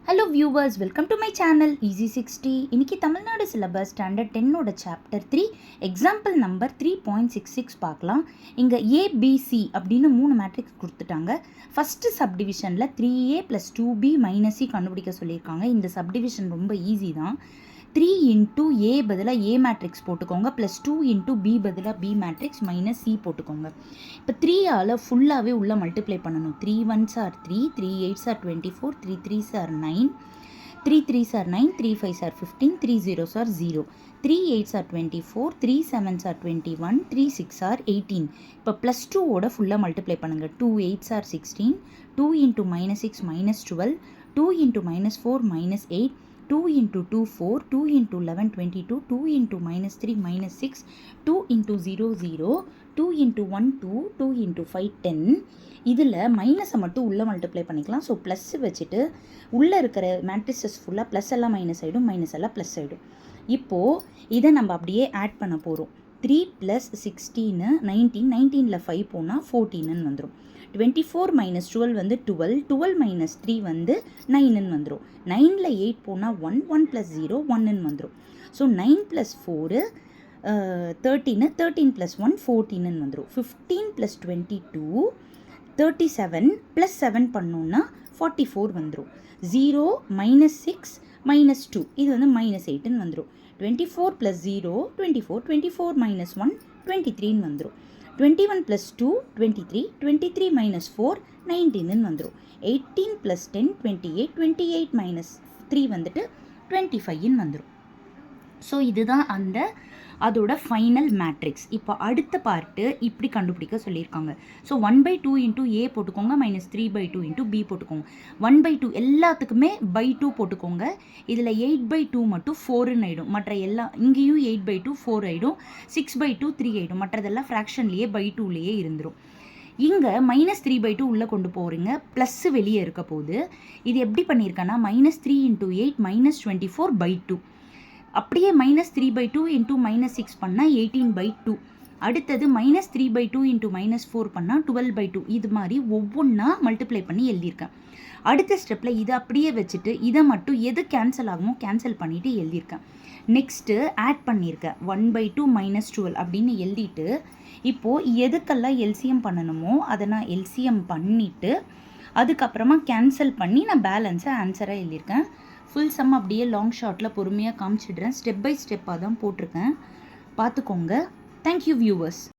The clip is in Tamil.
Hello viewers, welcome to my channel easy 60. இன்றைக்கி தமிழ்நாடு சிலபஸ் ஸ்டாண்டர்ட் 10ஓட சாப்டர் 3 எக்ஸாம்பிள் நம்பர் 3.66 பார்க்கலாம். இங்கே ஏபிசி அப்படின்னு 3 மேட்ரிக்ஸ் கொடுத்துட்டாங்க. ஃபஸ்ட்டு சப்டிவிஷனில் 3a + 2b - c கண்டுபிடிக்க சொல்லியிருக்காங்க. இந்த சப்டிவிஷன் ரொம்ப ஈஸி தான். 3 இன்ட்டு ஏ பதிலாக ஏ மேட்ரிக்ஸ் போட்டுக்கோங்க, +2 இன்ட்டு பி பதிலாக பி மேட்ரிக்ஸ் -c போட்டுக்கோங்க. இப்போ 3ஆல் ஃபுல்லாகவே உள்ளே மல்டிப்ளை பண்ணணும். 3 1s are 3, 3 8s are 24, 3 3s are 9, 3 3s are 9, 3 5s are 15, 3 0s are 0, 3 8s are 24, 3 7s are 21, 3 6 are 18. இப்போ +2ஓட ஃபுல்லாக மல்டிப்ளை பண்ணுங்கள். 2 8s are 16, 2 into -6 -12, 2 into -4 -8, 2 into 2 4, 2 into 11 22, 2 into -3 -6, 2 into 0 0, 2 into 1 2, 2 into 5 10. இதில் மைனஸை மட்டும் உள்ளே மல்டிப்ளை பண்ணிக்கலாம். ஸோ ப்ளஸ் வச்சுட்டு உள்ளே இருக்கிற மேட்ரிசஸ் ஃபுல்லாக ப்ளஸ் எல்லாம் மைனஸ் ஆகிடும், மைனஸ் எல்லாம் ப்ளஸ் ஆகிடும். இப்போது இதை நம்ம அப்படியே ஆட் பண்ண போகிறோம். 3 + 16 19, 19ல் 5 போனால் 14ன்னு வந்துடும். 24 - 12 வந்து 12, 12 - 3 வந்து 9ன்னு வந்துடும். 9ல் 8 போனால் 1, 1 + 0 1ன்னு வந்துடும். ஸோ 9 + 4 13, 13 + 1 14ன்னு வந்துடும். 15 + 22 37 + 7 பண்ணோன்னா 44 வந்துடும். 0 -6 -2 இது வந்து -8ன்னு வந்துடும். 24 + 0 24, 24 - 1 23ன்னு வந்துடும். 21 + 2 23, 23 - 4 19ன்னு வந்துடும். 18 + 10 28, 28 - 3 வந்துட்டு 25ன்னு வந்துடும். ஸோ இதுதான் அதோட ஃபைனல் மேட்ரிக்ஸ். இப்போ அடுத்த பார்ட்டு இப்படி கண்டுபிடிக்க சொல்லியிருக்காங்க. ஸோ 1/2 இன்ட்டு ஏ போட்டுக்கோங்க, -3/2 இன்ட்டு பி போட்டுக்கோங்க. 1/2 எல்லாத்துக்குமே /2 போட்டுக்கோங்க. இதில் 8/2 மட்டும் 4ன்னு ஆகிடும். மற்ற எல்லாம் இங்கேயும் 8/2 4 ஆகிடும், 6/2 3 ஆகிடும். மற்றதெல்லாம் ஃப்ராக்ஷன்லேயே /2லேயே இருந்துடும். இங்கே -3/2 உள்ளே கொண்டு போகிறீங்க, ப்ளஸ் வெளியே இருக்க போது. இது எப்படி பண்ணியிருக்கேன்னா -3 இன்ட்டு 8 -24/2. அப்படியே -3/2 இன்ட்டு -6 பண்ணால் 18/2. அடுத்தது -3/2 இன்ட்டு -4 பண்ணால் 12/2. இது மாதிரி ஒவ்வொன்றா மல்டிப்ளை பண்ணி எழுதியிருக்கேன். அடுத்த ஸ்டெப்பில் இதை அப்படியே வச்சுட்டு இதை மட்டும் எது கேன்சல் ஆகுமோ கேன்சல் பண்ணிவிட்டு எழுதியிருக்கேன். நெக்ஸ்ட்டு ஆட் பண்ணியிருக்கேன். 1/2 -12 அப்படின்னு எழுதிட்டு இப்போது எதுக்கெல்லாம் எல்சிஎம் பண்ணணுமோ அதை நான் எல்சிஎம் பண்ணிவிட்டு அதுக்கப்புறமா கேன்சல் பண்ணி நான் பேலன்ஸை ஆன்சராக எழுதியிருக்கேன். ஃபுல் சம் அப்படியே லாங் ஷார்ட்டில் பொறுமையாக காமிச்சிடுறேன். ஸ்டெப் பை ஸ்டெப்பாக தான் போட்டிருக்கேன், பார்த்துக்கோங்க. Thank you viewers.